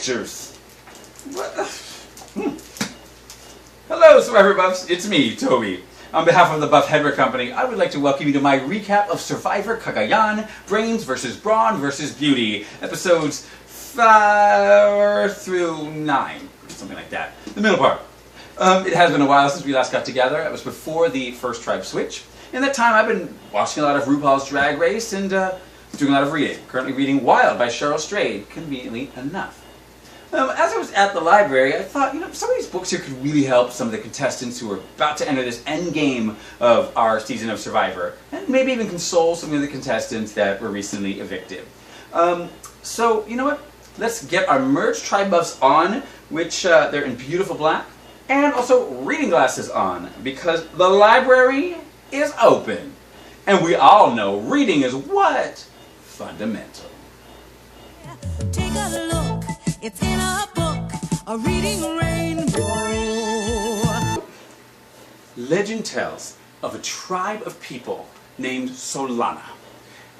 pictures. What? Hello, Survivor Buffs. It's me, Toby. On behalf of the Buff Headwear Company, I would like to welcome you to my recap of Survivor CAGAYAN, Brains vs. Brawn vs. Beauty, episodes 5 through 9, something like that. The middle part. It has been a while since we last got together. It was before the first tribe switch. In that time, I've been watching a lot of RuPaul's Drag Race and doing a lot of reading. Currently reading Wild by Cheryl Strayed, conveniently enough. As I was at the library, I thought, some of these books here could really help some of the contestants who are about to enter this end game of our season of Survivor, and maybe even console some of the contestants that were recently evicted. So, you know what? Let's get our merged tribe buffs on, which they're in beautiful black, and also reading glasses on, because the library is open. And we all know reading is what? Fundamental. Take a look, it's in a book, a reading rainbow. Legend tells of a tribe of people named Solana.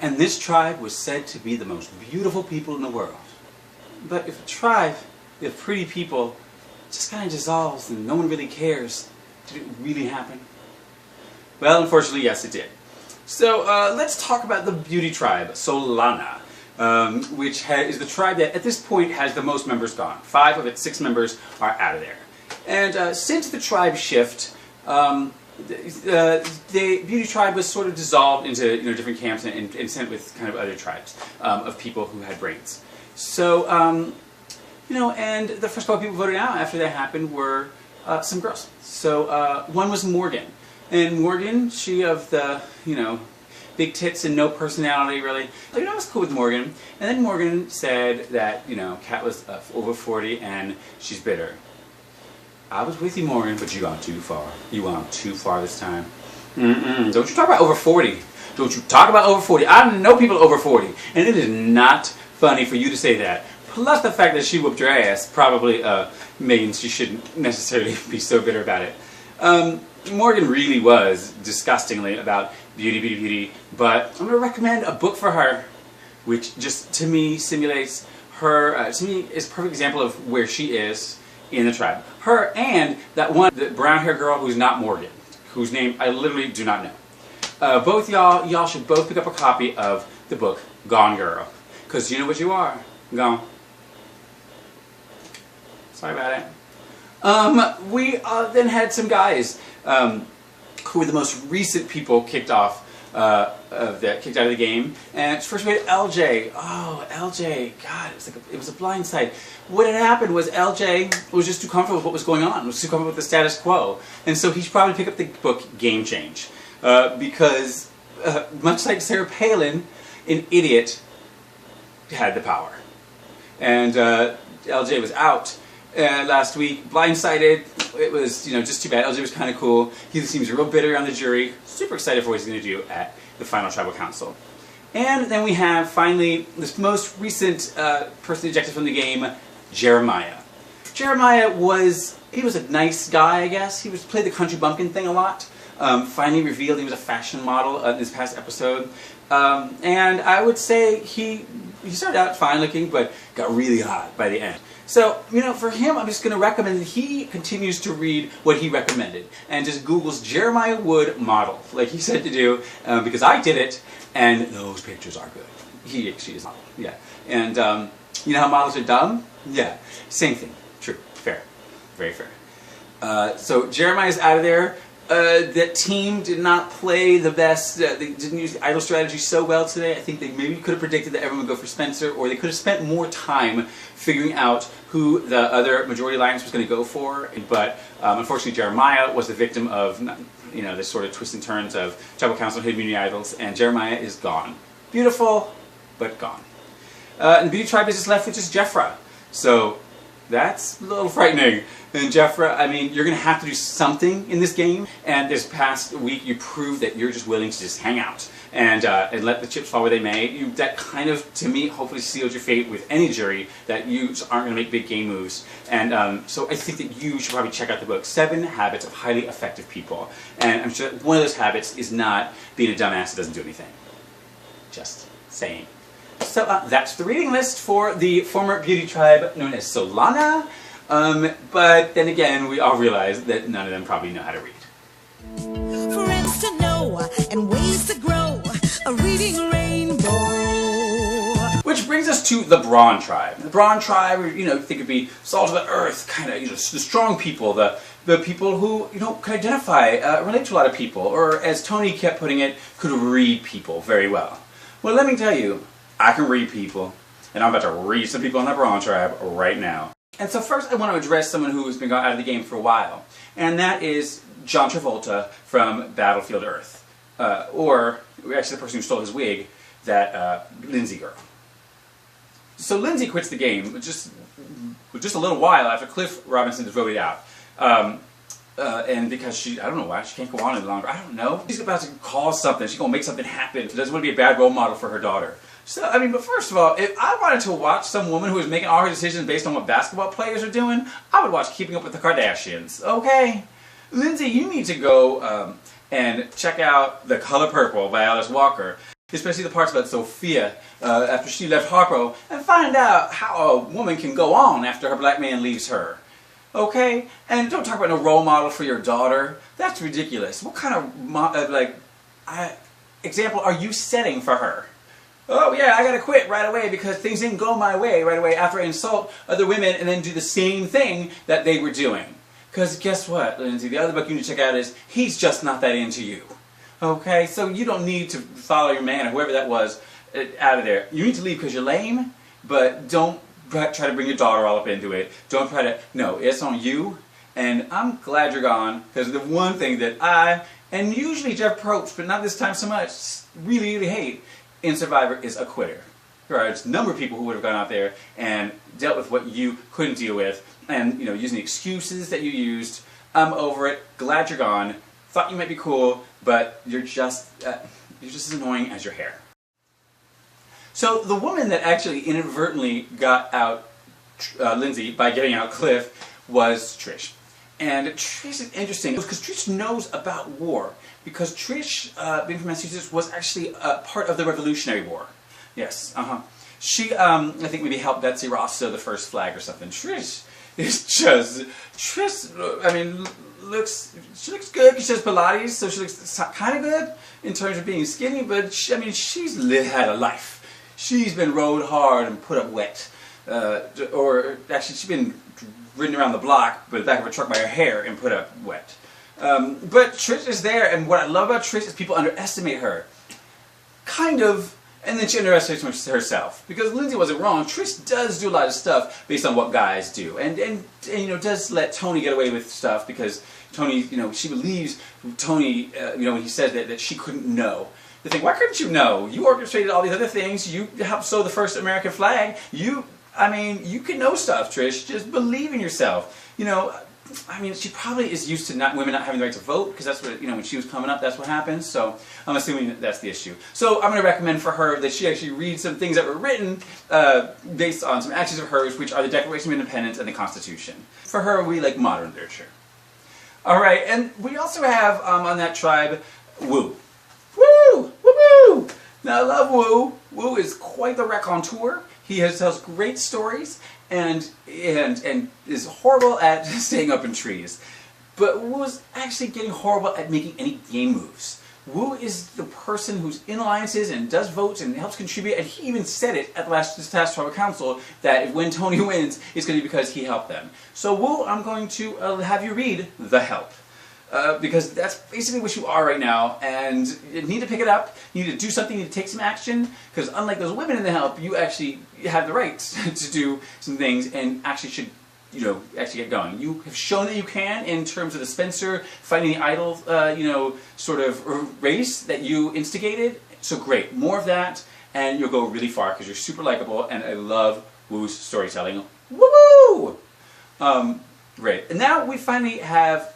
And this tribe was said to be the most beautiful people in the world. But if a tribe of pretty people just kind of dissolves and no one really cares, did it really happen? Well, unfortunately, yes, it did. So let's talk about the beauty tribe, Solana, which is the tribe that at this point has the most members gone. 5 of its 6 members are out of there. And since the tribe shift, the beauty tribe was sort of dissolved into different camps and sent with kind of other tribes of people who had brains. So, and the first couple of people voted out after that happened were some girls. So one was Morgan. And Morgan, she of the, big tits and no personality, really. I was cool with Morgan. And then Morgan said that, Kat was over 40 and she's bitter. I was with you, Morgan, but you gone too far. You gone too far this time. Don't you talk about over 40. Don't you talk about over 40. I know people over 40. And it is not funny for you to say that. Plus the fact that she whooped your ass probably means she shouldn't necessarily be so bitter about it. Morgan really was disgustingly about beauty, but I'm going to recommend a book for her, which just, to me, simulates her, to me, is a perfect example of where she is in the tribe. Her and that one, the brown-haired girl who's not Morgan, whose name I literally do not know. Both y'all should both pick up a copy of the book, Gone Girl, because you know what you are, gone. Sorry about it. We then had some guys who were the most recent people kicked off that kicked out of the game. And first we had LJ. Oh, LJ! God, it was a blindside. What had happened was LJ was just too comfortable with what was going on. Was too comfortable with the status quo, and so he should probably pick up the book Game Change because much like Sarah Palin, an idiot had the power, and LJ was out. Last week, blindsided. It was, just too bad. LJ was kind of cool. He seems real bitter on the jury. Super excited for what he's going to do at the final tribal council. And then we have, finally, this most recent person ejected from the game, Jeremiah. Jeremiah was a nice guy, I guess. He played the country bumpkin thing a lot. Finally revealed he was a fashion model in this past episode. And I would say he started out fine looking, but got really hot by the end. So, for him, I'm just going to recommend that he continues to read what he recommended and just Googles Jeremiah Wood model, like he said to do, because I did it, and those pictures are good. She is model, yeah. And you know how models are dumb? Yeah, same thing. True, fair, very fair. So Jeremiah's out of there. That team did not play the best. They didn't use the idle strategy so well today. I think they maybe could have predicted that everyone would go for Spencer, or they could have spent more time figuring out who the other majority alliance was going to go for. But unfortunately, Jeremiah was the victim of this sort of twists and turns of tribal council hidden immunity idols, and Jeremiah is gone. Beautiful, but gone. And the beauty tribe is just left with just Jeffra. So that's a little frightening. And Jeffra, you're going to have to do something in this game. And this past week, you proved that you're just willing to just hang out and let the chips fall where they may. That kind of, to me, hopefully sealed your fate with any jury that you aren't going to make big game moves. And so I think that you should probably check out the book, 7 Habits of Highly Effective People. And I'm sure one of those habits is not being a dumbass that doesn't do anything. Just saying. So that's the reading list for the former beauty tribe known as Solana. But then again, we all realize that none of them probably know how to read. Friends to know and ways to grow, a reading rainbow. Which brings us to the Brawn Tribe. The Brawn Tribe, think it'd be salt of the earth, kind of, the strong people, the people who, can identify, relate to a lot of people, or as Tony kept putting it, could read people very well. Well, let me tell you, I can read people, and I'm about to read some people in the Brawn Tribe right now. And so first I want to address someone who has been out of the game for a while, and that is John Travolta from Battlefield Earth. Or, actually the person who stole his wig, that Lindsay girl. So Lindsay quits the game just a little while after Cliff Robinson is voted out. And because I don't know why, she can't go on any longer. I don't know. She's about to cause something. She's going to make something happen. She doesn't want to be a bad role model for her daughter. So, but first of all, if I wanted to watch some woman who is making all her decisions based on what basketball players are doing, I would watch Keeping Up with the Kardashians, okay? Lindsay, you need to go and check out The Color Purple by Alice Walker, especially the parts about Sophia after she left Harpo, and find out how a woman can go on after her black man leaves her. Okay? And don't talk about no role model for your daughter. That's ridiculous. What kind of, example are you setting for her? Oh yeah, I gotta quit right away because things didn't go my way right away after I insult other women and then do the same thing that they were doing. Because guess what, Lindsay? The other book you need to check out is He's Just Not That Into You. Okay? So you don't need to follow your man or whoever that was out of there. You need to leave because you're lame, but don't try to bring your daughter all up into it. Don't try to, no, it's on you. And I'm glad you're gone because the one thing that I, and usually Jeff Probst, but not this time so much, really, really hate in Survivor is a quitter. There are a number of people who would have gone out there and dealt with what you couldn't deal with and, using the excuses that you used. I'm over it. Glad you're gone. Thought you might be cool, but you're just as annoying as your hair. So the woman that actually inadvertently got out Lindsay by getting out Cliff was Trish. And Trish is interesting because Trish knows about war. Because Trish, being from Massachusetts, was actually part of the Revolutionary War. Yes, She, I think maybe helped Betsy Ross sew the first flag or something. Trish is just, she looks good because she does Pilates, so she looks kind of good in terms of being skinny, but she's had a life. She's been rode hard and put up wet. Or actually, she's been ridden around the block with the back of a truck by her hair and put up wet. But Trish is there, and what I love about Trish is people underestimate her. Kind of, and then she underestimates herself. Because Lindsay wasn't wrong, Trish does do a lot of stuff based on what guys do. And does let Tony get away with stuff because Tony, she believes Tony, when he says that she couldn't know. They think, why couldn't you know? You orchestrated all these other things. You helped sew the first American flag. You can know stuff, Trish. Just believe in yourself. She probably is used to women not having the right to vote, because that's what, when she was coming up, that's what happened. So I'm assuming that's the issue. So I'm going to recommend for her that she actually read some things that were written based on some actions of hers, which are the Declaration of Independence and the Constitution. For her, we like modern literature. All right, and we also have on that tribe, Wu. Woo! Woo-woo! Now I love Wu. Wu is quite the raconteur. He tells great stories and is horrible at staying up in trees. But Wu is actually getting horrible at making any game moves. Wu is the person who's in alliances and does votes and helps contribute, and he even said it at this last tribal council that when Tony wins, it's going to be because he helped them. So Wu, I'm going to have you read The Help. Because that's basically what you are right now, and you need to pick it up, you need to do something, you need to take some action, because unlike those women in The Help, you actually have the right to do some things and actually should, actually get going. You have shown that you can in terms of the Spencer fighting the idol, sort of race that you instigated, so great. More of that, and you'll go really far, because you're super likable, and I love Wu's storytelling. Woo-woo! Great. And now we finally have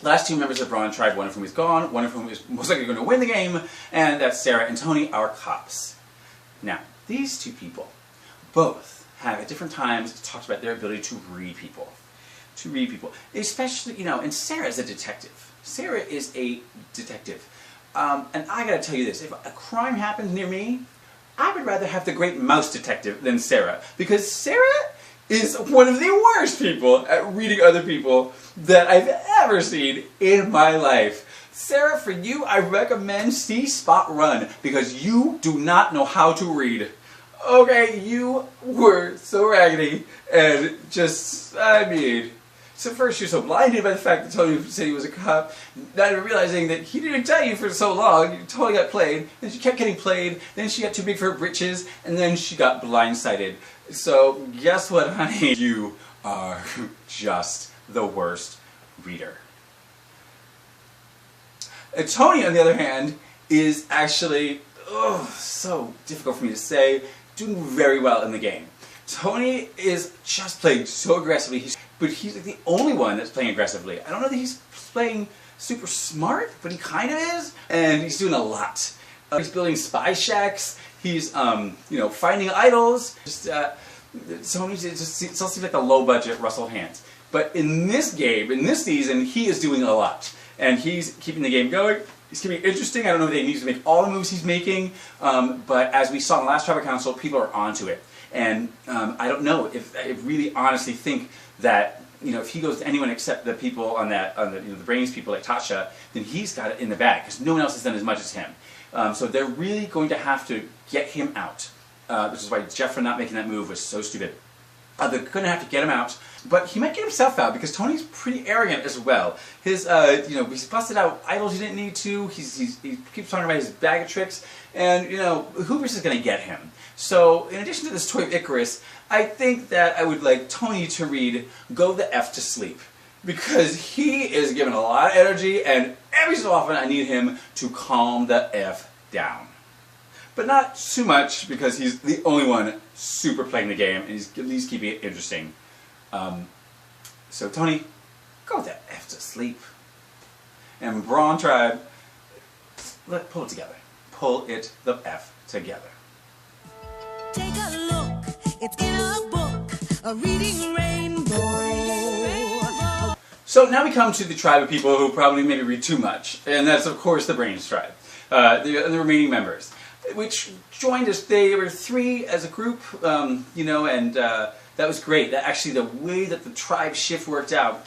the last two members of Brawn Tribe, one of whom is gone, one of whom is most likely going to win the game, and that's Sarah and Tony, our cops. Now, these two people both have at different times talked about their ability to read people. To read people. Especially, and Sarah is a detective. Sarah is a detective. And I gotta tell you this, if a crime happens near me, I would rather have the great mouse detective than Sarah, because Sarah is one of the worst people at reading other people that I've ever seen in my life. Sarah, for you, I recommend See Spot Run, because you do not know how to read. Okay, you were so raggedy, and just, I mean... So first, you're so blinded by the fact that Tony said he was a cop, not even realizing that he didn't tell you for so long. You totally got played. Then she kept getting played. Then she got too big for her britches, and then she got blindsided. So guess what, honey? You are just the worst reader. And Tony, on the other hand, is actually so difficult for me to say, doing very well in the game. Tony is just playing so aggressively. But he's like the only one that's playing aggressively. I don't know that he's playing super smart, but he kind of is. And he's doing a lot. He's building spy shacks. He's, finding idols. Tony just all seems like a low-budget Russell Hands. But in this game, in this season, he is doing a lot. And he's keeping the game going. He's keeping it interesting. I don't know if he needs to make all the moves he's making. But as we saw in the last Tribal Council, people are onto it. And I don't know if I really honestly think that, if he goes to anyone except the people on the brains people like Tasha, then he's got it in the bag, because no one else has done as much as him. So they're really going to have to get him out, which is why Jeffra not making that move was so stupid. They're going to have to get him out, but he might get himself out, because Tony's pretty arrogant as well. His, he's busted out idols he didn't need to. He keeps talking about his bag of tricks, and Hubris is going to get him. So, in addition to this Toy of Icarus, I think that I would like Tony to read Go the F to Sleep, because he is given a lot of energy, and every so often I need him to calm the F down. But not too much, because he's the only one super playing the game, and he's at least keeping it interesting. So Tony, go the F to sleep. And Brawn Tribe, pull it together. Pull it the F together. Take a look, it's in a book, a reading rainbow. So now we come to the tribe of people who probably maybe read too much, and that's of course the Brains Tribe, the remaining members, which joined us. They were 3 as a group, and that was great. That actually, the way that the tribe shift worked out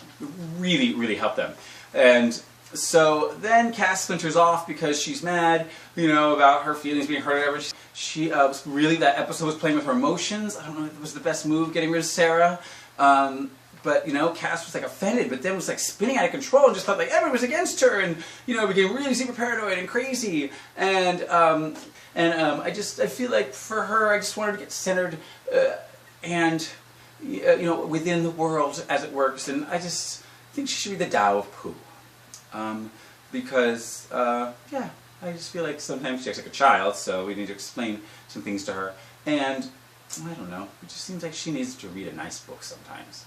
really, really helped them. And so then Cass splinters off because she's mad, about her feelings being hurt or whatever. She was really, that episode was playing with her emotions. I don't know if it was the best move, getting rid of Sarah. But, Cass was like offended, but then was like spinning out of control and just thought like everyone was against her, and, became really super paranoid and crazy. And I feel like for her, I just wanted to get centered, within the world as it works. And I just think she should be the Tao of Pooh. Because, I just feel like sometimes she acts like a child, so we need to explain some things to her. And, I don't know, it just seems like she needs to read a nice book sometimes.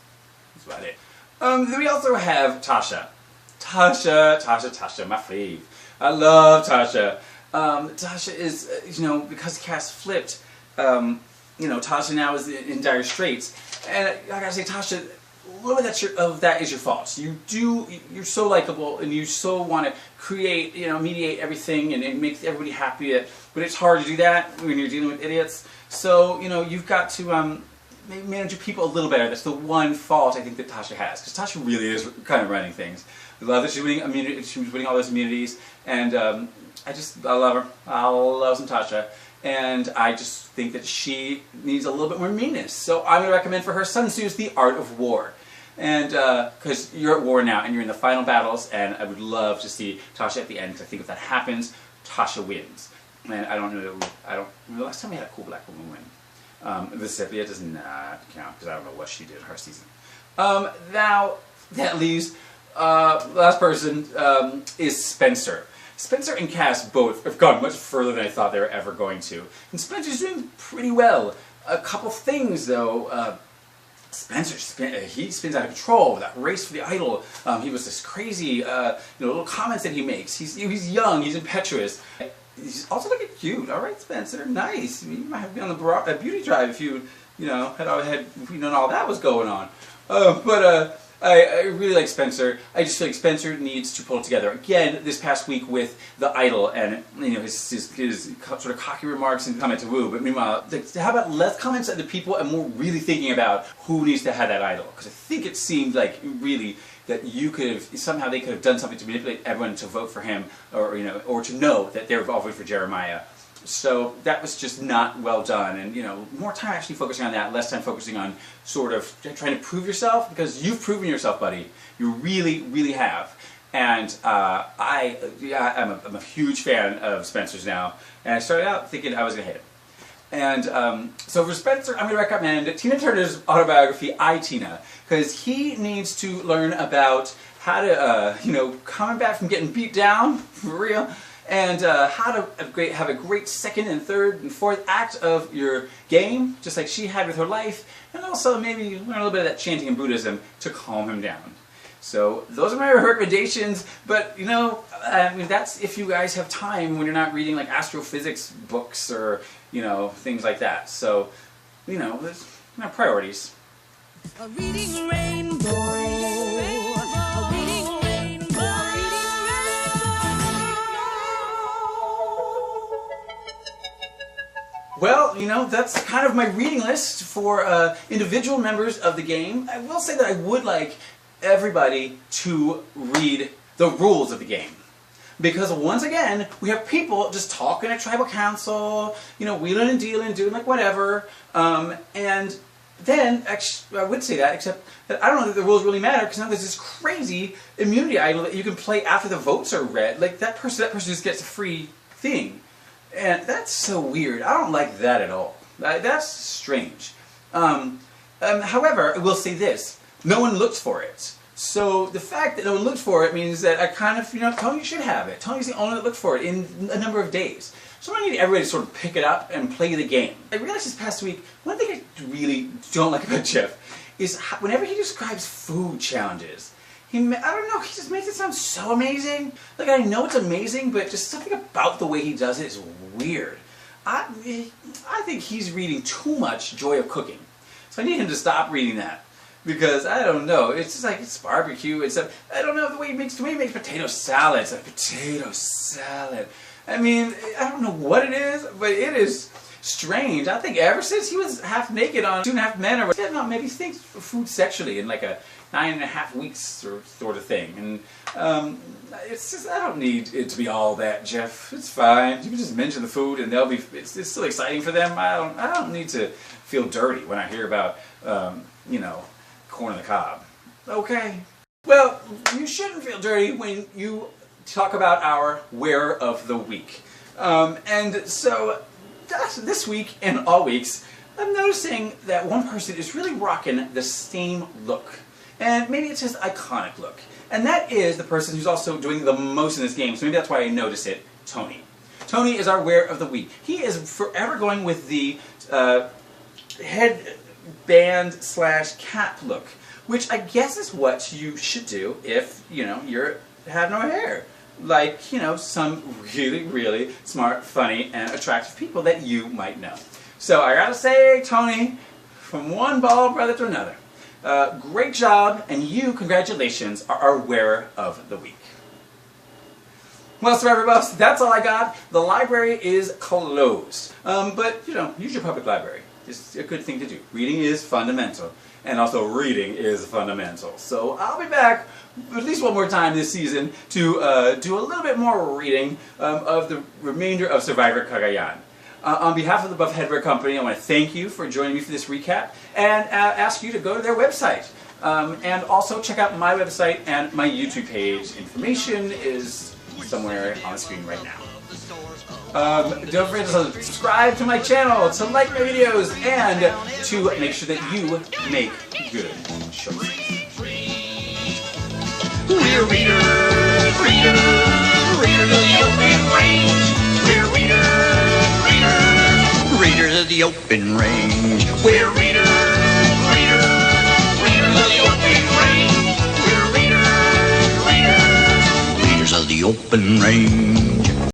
That's about it. Then we also have Tasha. Tasha, my fave. I love Tasha. Tasha is, because Cass flipped, Tasha now is in dire straits. And I gotta say, Tasha, a little bit of that is your fault. You're so likable, and you so want to create, mediate everything and make everybody happy. But it's hard to do that when you're dealing with idiots. So, you've got to manage your people a little better. That's the one fault I think that Tasha has, because Tasha really is kind of running things. I love that she's winning immunity. She was winning all those immunities, and I love her. I love some Tasha. And I just think that she needs a little bit more meanness. So I'm going to recommend for her Sun Tzu's The Art of War. And because you're at war now, and you're in the final battles, and I would love to see Tasha at the end, because I think if that happens, Tasha wins. And I don't know, the last time we had a cool black woman win. Visipia does not count, because I don't know what she did in her season. Now, that leaves, the last person is Spencer. Spencer and Cass both have gone much further than I thought they were ever going to. And Spencer's doing pretty well. A couple things, though. Spencer, he spins out of control with that race for the idol. He was this crazy, little comments that he makes. He's young, he's impetuous. He's also looking cute. All right, Spencer, nice. You might have been on the beauty drive if you, had known all that was going on. I really like Spencer. I just feel like Spencer needs to pull it together. Again, this past week with the Idol and his sort of cocky remarks and comments to woo. But meanwhile, how about less comments at the people and more really thinking about who needs to have that Idol? Because I think it seemed like really that you could have somehow they could have done something to manipulate everyone to vote for him, or or to know that they were all voting for Jeremiah. So that was just not well done, and more time actually focusing on that, less time focusing on sort of trying to prove yourself, because you've proven yourself, buddy. You really, really have. And I'm a huge fan of Spencer's now, and I started out thinking I was going to hate him. And so for Spencer, I'm going to recommend Tina Turner's autobiography, I, Tina, because he needs to learn about how to, coming back from getting beat down, for real, and how to have a great second and third and fourth act of your game, just like she had with her life, and also maybe learn a little bit of that chanting in Buddhism to calm him down. So those are my recommendations, but that's if you guys have time when you're not reading like astrophysics books or things like that. So there's priorities. A reading rainbow. A reading rainbow. Well, that's kind of my reading list for individual members of the game. I will say that I would like everybody to read the rules of the game. Because once again, we have people just talking at tribal council, wheeling and dealing, doing like whatever, and then, actually, I would say that, except that I don't know that the rules really matter, because now there's this crazy immunity idol that you can play after the votes are read. Like, that person just gets a free thing. And that's so weird. I don't like that at all. That's strange. However, I will say this. No one looked for it. So the fact that no one looked for it means that I kind of, Tony should have it. Tony's the only that looked for it in a number of days. So I need everybody to sort of pick it up and play the game. I realized this past week, one thing I really don't like about Jeff is whenever he describes food challenges, I don't know, he just makes it sound so amazing. Like, I know it's amazing, but just something about the way he does it is weird. I think he's reading too much Joy of Cooking. So I need him to stop reading that. Because, I don't know, it's just like, it's barbecue, I don't know, the way he makes potato salad, it's like potato salad. I mean, I don't know what it is, but it is strange. I think ever since he was half naked on 2.5 Men, or maybe he thinks food sexually in like a 9.5 weeks or sort of thing. And it's just, I don't need it to be all that, Jeff. It's fine. You can just mention the food and they'll be, it's still exciting for them. I don't need to feel dirty when I hear about, corn on the cob. Okay. Well, you shouldn't feel dirty when you talk about our Wearer of the Week. And so, this week and all weeks, I'm noticing that one person is really rocking the same look. And maybe it's his iconic look. And that is the person who's also doing the most in this game, so maybe that's why I notice it, Tony. Tony is our Wearer of the Week. He is forever going with the headband/cap look, which I guess is what you should do if, you have no hair. Like, some really, really smart, funny, and attractive people that you might know. So I gotta say, Tony, from one bald brother to another, great job, and you, congratulations, are our Wearer of the Week. Well, Survivor Buffs, that's all I got. The library is closed. But, use your public library. It's a good thing to do. Reading is fundamental. And also, reading is fundamental. So I'll be back at least one more time this season to do a little bit more reading of the remainder of Survivor CAGAYAN. On behalf of the Buff Headwear Company, I want to thank you for joining me for this recap and ask you to go to their website. And also check out my website and my YouTube page. Information is somewhere on the screen right now. Don't forget to subscribe to my channel, to like my videos, and to make sure that you make good choices. We're readers of the open range. We're readers of the open range. We're readers of the open range. We're readers of the open range.